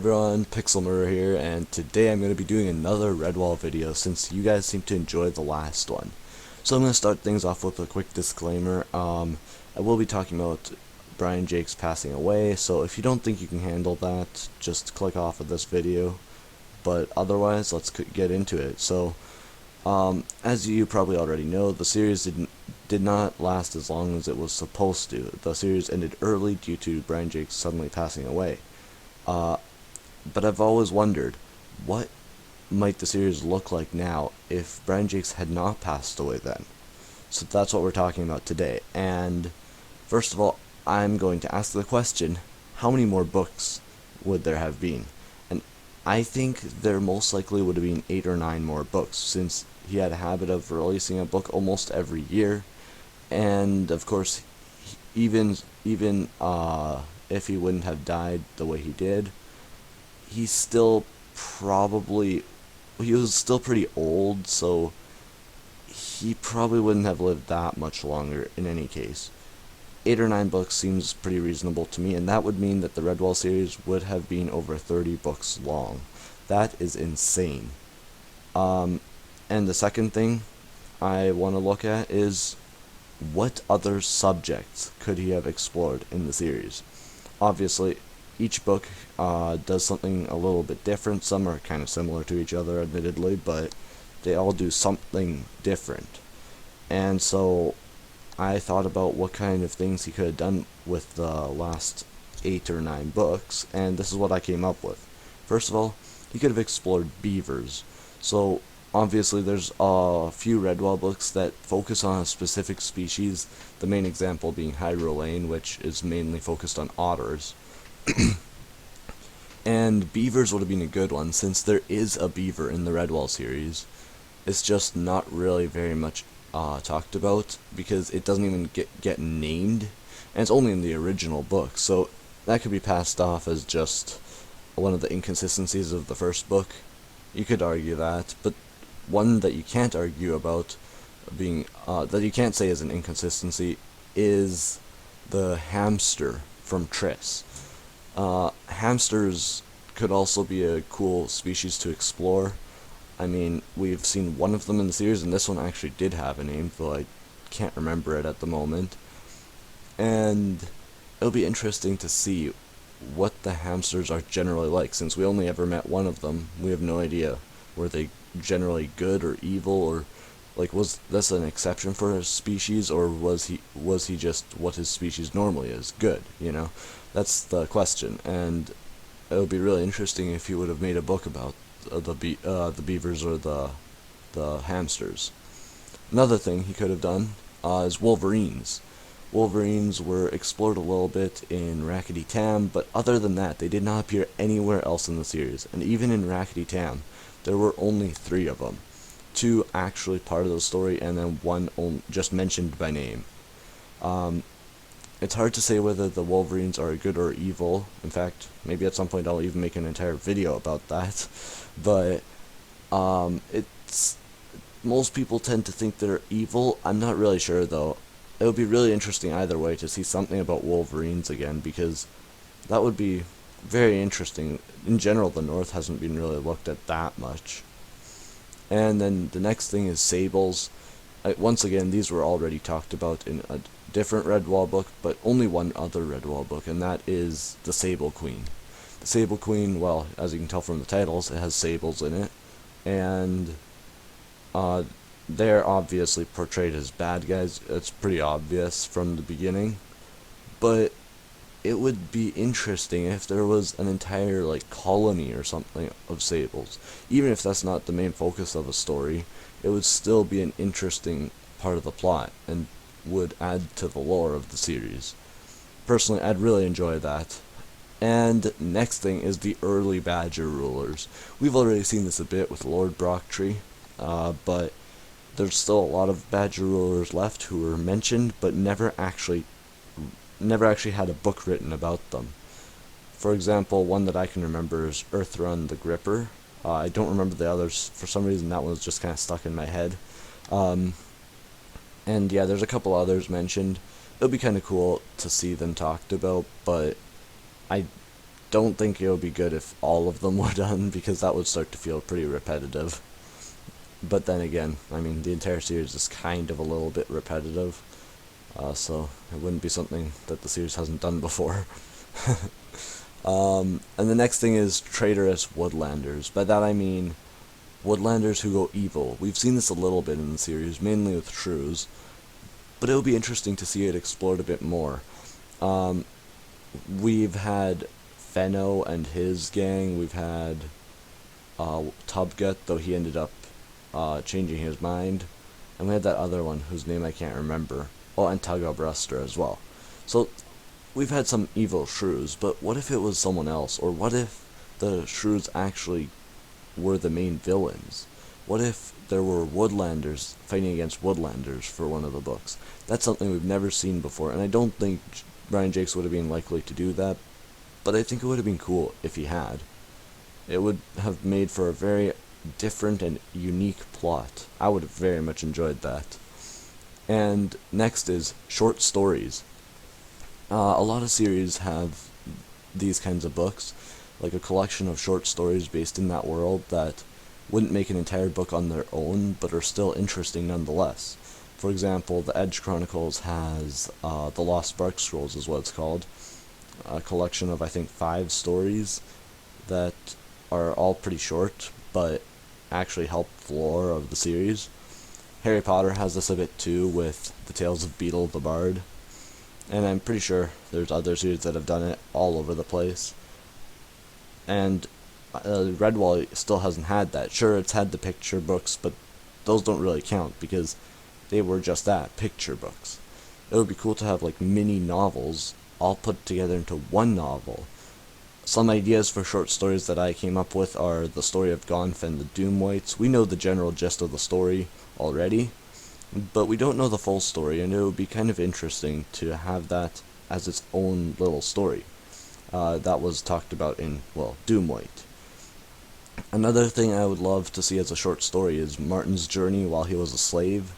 everyone, Pixelmer here, and today I'm going to be doing another Redwall video since you guys seem to enjoy the last one. So I'm going to start things off with a quick disclaimer. I will be talking about Brian Jacques passing away, so if you don't think you can handle that, just click off of this video. But otherwise, let's get into it. So, as you probably already know, the series did not last as long as it was supposed to. The series ended early due to Brian Jacques suddenly passing away. But I've always wondered, what might the series look like now if Brian Jacques had not passed away then? So that's what we're talking about today. And first of all, I'm going to ask the question, how many more books would there have been? And I think there most likely would have been 8 or 9 more books, since he had a habit of releasing a book almost every year. And of course, even if he wouldn't have died the way he did, he was still pretty old, so he probably wouldn't have lived that much longer in any case. 8 or 9 books seems pretty reasonable to me, and that would mean that the Redwall series would have been over 30 books long. That is insane. And the second thing I want to look at is, what other subjects could he have explored in the series? Obviously, each book does something a little bit different. Some are kind of similar to each other, admittedly, but they all do something different. And so I thought about what kind of things he could have done with the last 8 or 9 books, and this is what I came up with. First of all, he could have explored beavers. So obviously there's a few Redwall books that focus on a specific species, the main example being Hyrule Lane, which is mainly focused on otters. And beavers would have been a good one, since there is a beaver in the Redwall series. It's just not really very much talked about, because it doesn't even get named, and it's only in the original book, so that could be passed off as just one of the inconsistencies of the first book. You could argue that, but one that you can't argue about being that you can't say is an inconsistency is the hamster from Triss. Hamsters could also be a cool species to explore. I mean, we've seen one of them in the series, and this one actually did have a name, though I can't remember it at the moment. And it'll be interesting to see what the hamsters are generally like, since we only ever met one of them. We have no idea, were they generally good or evil, or like, was this an exception for his species, or was he just what his species normally is, good, you know? That's the question, and it would be really interesting if he would have made a book about the beavers or the hamsters. Another thing he could have done is Wolverines. Wolverines were explored a little bit in Rackety Tam, but other than that, they did not appear anywhere else in the series. And even in Rackety Tam, there were only 3 of them. 2 actually part of the story, and then 1 just mentioned by name. It's hard to say whether the Wolverines are good or evil. In fact, maybe at some point I'll even make an entire video about that. But most people tend to think they're evil. I'm not really sure, though. It would be really interesting either way to see something about Wolverines again, because that would be very interesting. In general, the North hasn't been really looked at that much. And then the next thing is sables. Once again, these were already talked about in a different Redwall book, but only one other Redwall book, and that is the Sable Queen. The Sable Queen, well, as you can tell from the titles, it has sables in it, and they're obviously portrayed as bad guys. It's pretty obvious from the beginning, but it would be interesting if there was an entire, like, colony or something of sables. Even if that's not the main focus of a story, it would still be an interesting part of the plot, and would add to the lore of the series. Personally, I'd really enjoy that. And next thing is the early Badger rulers. We've already seen this a bit with Lord Brocktree, but there's still a lot of Badger rulers left who were mentioned, but never actually had a book written about them. For example, one that I can remember is Earthrun the Gripper. I don't remember the others. For some reason, that one was just kind of stuck in my head. And yeah, there's a couple others mentioned. It would be kind of cool to see them talked about, but I don't think it would be good if all of them were done, because that would start to feel pretty repetitive. But then again, I mean, the entire series is kind of a little bit repetitive, so it wouldn't be something that the series hasn't done before. And the next thing is traitorous woodlanders. By that I mean woodlanders who go evil. We've seen this a little bit in the series, mainly with shrews, but it would be interesting to see it explored a bit more. We've had Fenno and his gang. We've had Tubgut, though he ended up changing his mind. And we had that other one whose name I can't remember. Oh, and Tugabruster as well. So we've had some evil shrews, but what if it was someone else? Or what if the shrews actually were the main villains? What if there were woodlanders fighting against woodlanders for one of the books? That's something we've never seen before, and I don't think Brian Jacques would have been likely to do that, but I think it would have been cool if he had. It would have made for a very different and unique plot. I would have very much enjoyed that. And next is short stories. A lot of series have these kinds of books, like a collection of short stories based in that world that wouldn't make an entire book on their own, but are still interesting nonetheless. For example, the Edge Chronicles has the Lost Spark Scrolls is what it's called, a collection of I think 5 stories that are all pretty short, but actually help the lore of the series. Harry Potter has this a bit too, with the Tales of Beetle the Bard, and I'm pretty sure there's other series that have done it all over the place. And Redwall still hasn't had that. Sure, it's had the picture books, but those don't really count because they were just that, picture books. It would be cool to have like mini novels all put together into one novel. Some ideas for short stories that I came up with are the story of Gonfen the Doomwights. We know the general gist of the story already, but we don't know the full story, and it would be kind of interesting to have that as its own little story. That was talked about in, well, Doomwight. Another thing I would love to see as a short story is Martin's journey while he was a slave,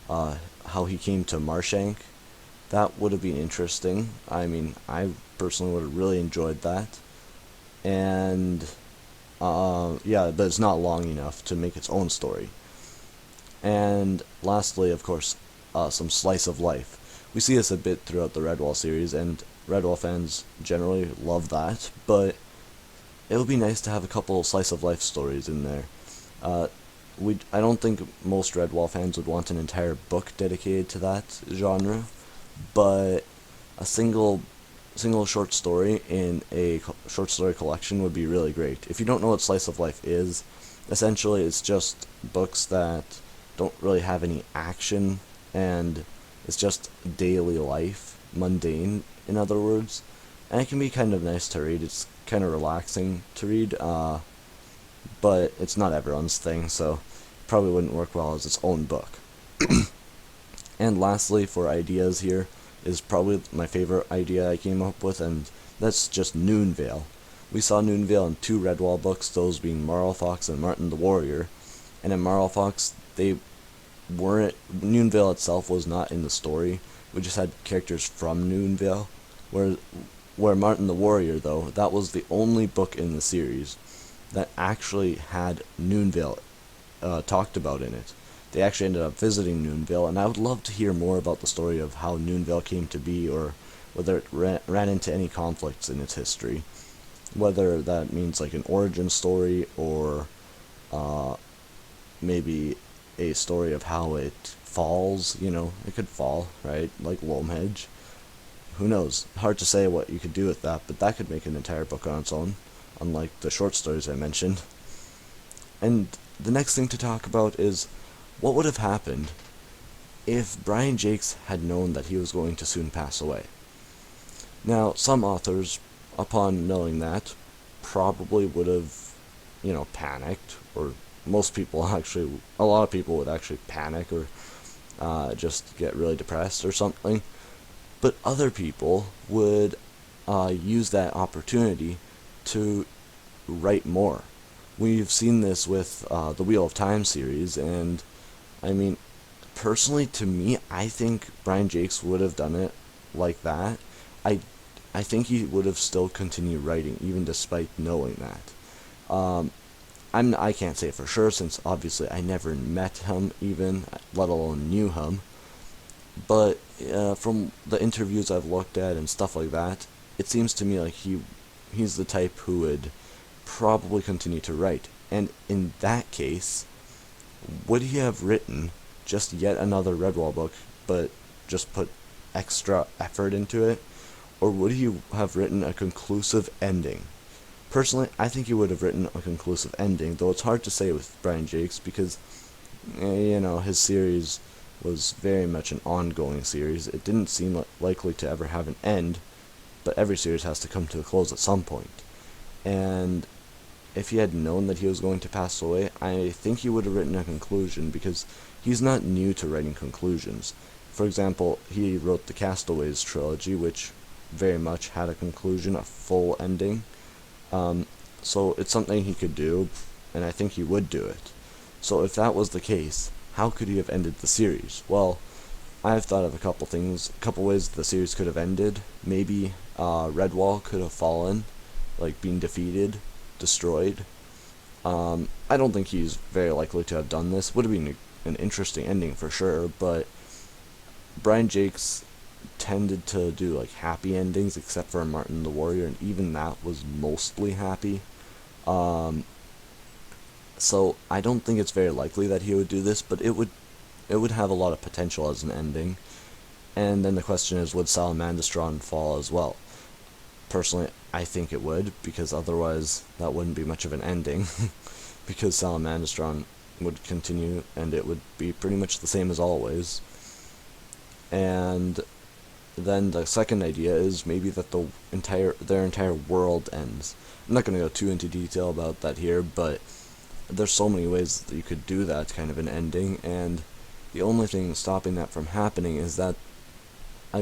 how he came to Marshank. That would have been interesting. I mean, I personally would have really enjoyed that. And, yeah, but it's not long enough to make its own story. And lastly, of course, some slice of life. We see this a bit throughout the Redwall series, and Redwall fans generally love that, but it would be nice to have a couple slice of life stories in there. I don't think most Redwall fans would want an entire book dedicated to that genre, but a single short story in a short story collection would be really great. If you don't know what slice of life is, essentially it's just books that don't really have any action, and it's just daily life, mundane, in other words, and it can be kind of nice to read. It's kind of relaxing to read, but it's not everyone's thing, so probably wouldn't work well as its own book. And lastly, for ideas here, is probably my favorite idea I came up with, and that's just Noonvale. We saw Noonvale in 2 Redwall books, those being Marlfox and Martin the Warrior, and in Marlfox, Noonvale itself was not in the story. We just had characters from Noonvale, where Martin the Warrior, though, that was the only book in the series that actually had Noonvale talked about in it. They actually ended up visiting Noonvale, and I would love to hear more about the story of how Noonvale came to be, or whether it ran into any conflicts in its history. Whether that means like an origin story, or maybe a story of how it falls. You know, it could fall, right? Like Loamhedge. Who knows? Hard to say what you could do with that, but that could make an entire book on its own, unlike the short stories I mentioned. And the next thing to talk about is what would have happened if Brian Jacques had known that he was going to soon pass away. Now, some authors, upon knowing that, probably would have, panicked, or most people actually, a lot of people would actually panic, or just get really depressed or something. But other people would use that opportunity to write more. We've seen this with the Wheel of Time series, and I mean, personally, to me, I think Brian Jacques would have done it like that. I I think he would have still continued writing even despite knowing that. I can't say for sure since obviously I never met him even, let alone knew him. But from the interviews I've looked at and stuff like that, it seems to me like he's the type who would probably continue to write. And in that case, would he have written just yet another Redwall book, but just put extra effort into it? Or would he have written a conclusive ending? Personally, I think he would have written a conclusive ending, though it's hard to say with Brian Jacques because, his series was very much an ongoing series. It didn't seem likely to ever have an end, but every series has to come to a close at some point. And if he had known that he was going to pass away, I think he would have written a conclusion because he's not new to writing conclusions. For example, he wrote the Castaways trilogy, which very much had a conclusion, a full ending. So it's something he could do, and I think he would do it. So if that was the case, how could he have ended the series? Well, I've thought of a couple ways the series could have ended. Maybe Redwall could have fallen, like being defeated, destroyed. I don't think he's very likely to have done this. Would have been an interesting ending for sure, but Brian Jacques tended to do like happy endings, except for Martin the Warrior, and even that was mostly happy. So I don't think it's very likely that he would do this, but it would have a lot of potential as an ending. And then the question is, would Salamandastron fall as well? Personally, I think it would, because otherwise that wouldn't be much of an ending, because Salamandastron would continue, and it would be pretty much the same as always. And then the second idea is maybe that their entire world ends. I'm not going to go too into detail about that here, but there's so many ways that you could do that kind of an ending, and the only thing stopping that from happening is that I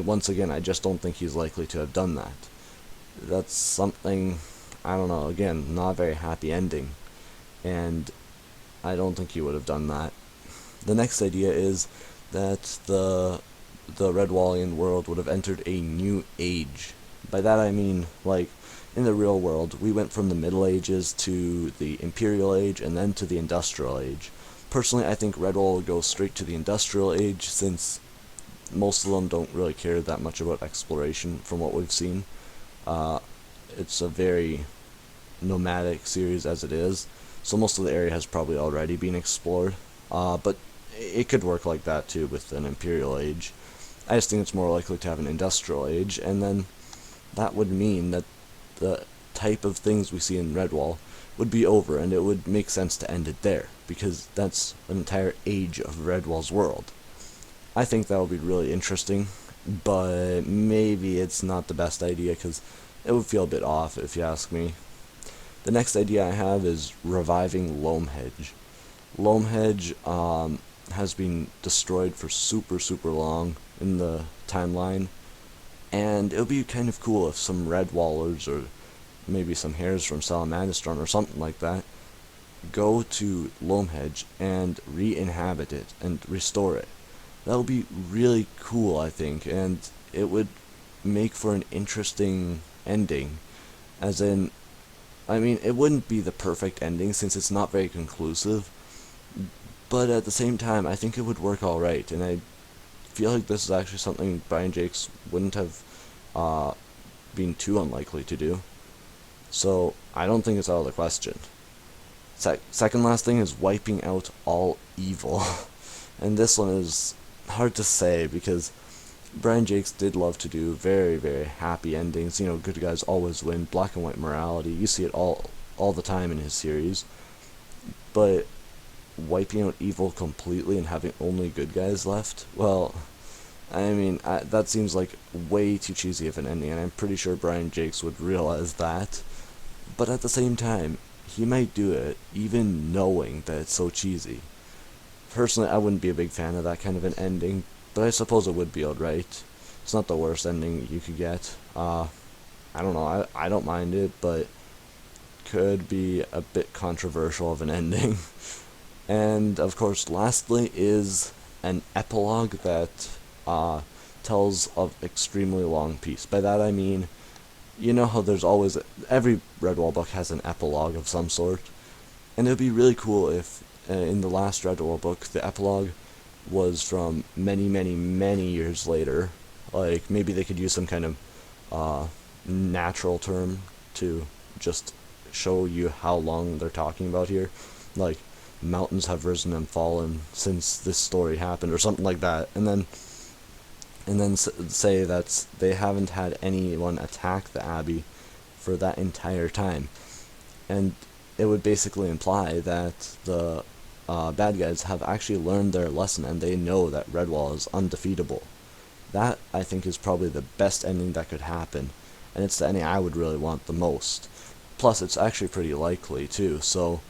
just don't think he's likely to have done that. That's something, I don't know, again, not a very happy ending, and I don't think he would have done that. The next idea is that the Redwallian world would have entered a new age. By that I mean, like, in the real world, we went from the Middle Ages to the Imperial Age and then to the Industrial Age. Personally, I think Redwall will go straight to the Industrial Age, since most of them don't really care that much about exploration from what we've seen. It's a very nomadic series as it is, so most of the area has probably already been explored, but it could work like that too with an Imperial Age. I just think it's more likely to have an Industrial Age, and then that would mean that the type of things we see in Redwall would be over, and it would make sense to end it there, because that's an entire age of Redwall's world. I think that would be really interesting, but maybe it's not the best idea, because it would feel a bit off if you ask me. The next idea I have is reviving Loamhedge. Loamhedge has been destroyed for super long in the timeline, and it would be kind of cool if some Redwallers, or maybe some hares from Salamandastron or something like that, go to Loamhedge and re-inhabit it and restore it. That would be really cool, I think, and it would make for an interesting ending. As in, I mean, it wouldn't be the perfect ending since it's not very conclusive, but at the same time, I think it would work alright, and I feel like this is actually something Brian Jacques wouldn't have been too unlikely to do. So I don't think it's out of the question. Second last thing is wiping out all evil. And this one is hard to say because Brian Jacques did love to do very happy endings. You know, good guys always win, black and white morality. You see it all the time in his series. But wiping out evil completely and having only good guys left, well, I mean, that seems like way too cheesy of an ending, and I'm pretty sure Brian Jacques would realize that. But at the same time, he might do it even knowing that it's so cheesy. Personally, I wouldn't be a big fan of that kind of an ending, but I suppose it would be alright. It's not the worst ending you could get. I don't know, I don't mind it, but could be a bit controversial of an ending. And of course, lastly is an epilogue that tells of extremely long piece. By that I mean you know how there's always, every Redwall book has an epilogue of some sort, and it would be really cool if in the last Redwall book the epilogue was from many, many, many years later. Like maybe they could use some kind of natural term to just show you how long they're talking about here, like mountains have risen and fallen since this story happened or something like that, and then say that they haven't had anyone attack the Abbey for that entire time, and it would basically imply that the bad guys have actually learned their lesson and they know that Redwall is undefeatable. That, I think, is probably the best ending that could happen, and it's the ending I would really want the most. Plus, it's actually pretty likely, too, so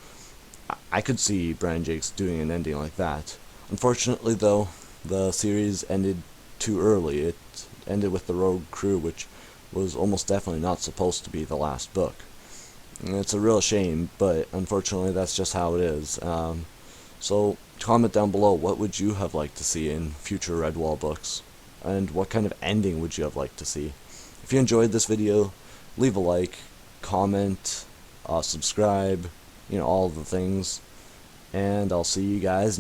I could see Brian Jacques doing an ending like that. Unfortunately, though, the series ended too early. It ended with the Rogue Crew, which was almost definitely not supposed to be the last book. And it's a real shame, but unfortunately that's just how it is. So comment down below, what would you have liked to see in future Redwall books? And what kind of ending would you have liked to see? If you enjoyed this video, leave a like, comment, subscribe, all the things. And I'll see you guys next